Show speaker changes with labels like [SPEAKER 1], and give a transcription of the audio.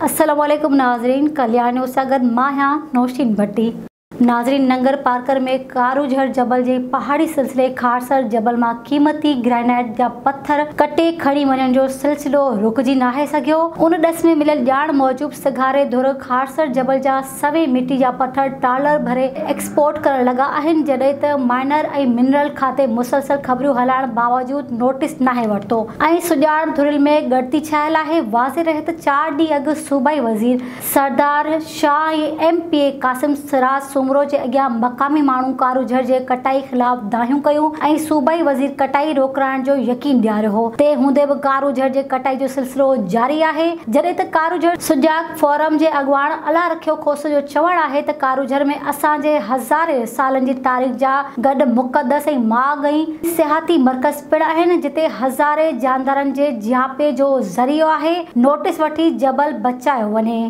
[SPEAKER 1] अस्सलाम वालेकुम नाज़रीन, कल्याण सागर मां नौशीन भट्टी। नाज़रीन, नंगर पार्कर में कारूझर जबल जे पहाड़ी सिलसिले खारसर जबल में कीमती ग्रेनाइट जा पत्थर कटे खड़ी वञण जो सिलसिलो रुकजी नाहे सघियो। उन ॾस में मिलियल ॼाण मूजिब सगारे धुर खारसर जबल जा सवे मिट्टी जा पत्थर ट्रालर भरे एक्सपोर्ट करण लगा आहिनि, जॾहिं त माइनर ऐं मिनरल खाते मुसलसल ख़बरूं हलाइण बावजूद नोटिस नाहे वरितो ऐं सुॼाण धुरिल में ॻणती छायल आहे। वाज़े रहे त 4 ॾींहं अॻु सूबाई वज़ीर सरदार शाह ऐं MP कासिम सिराज सुमरो जे अॻियां मक़ामी माण्हू कारूझर जे कटाई ख़िलाफ़ दाहियूं कयूं ऐं सूबाई वज़ीर कटाई रोकराइण जो यकीन ॾियारियो हो। ते हूंदे बि कारूझर जे कटाई जो सिलसिलो जारी आहे, जॾहिं त कारूझर सुजाग फोरम जे अॻुवाण अला रखियो खोस जो चवण आहे त कारूझर में असांजे हज़ारे सालनि जी तारीख़ जा गॾु मुक़दस ऐं माग ऐं सियाहती मर्कज़ पिण आहिनि, जिते हज़ारे जानदारनि जे जियापे जो ज़रियो आहे। नोटिस वठी जबल बचायो वञे।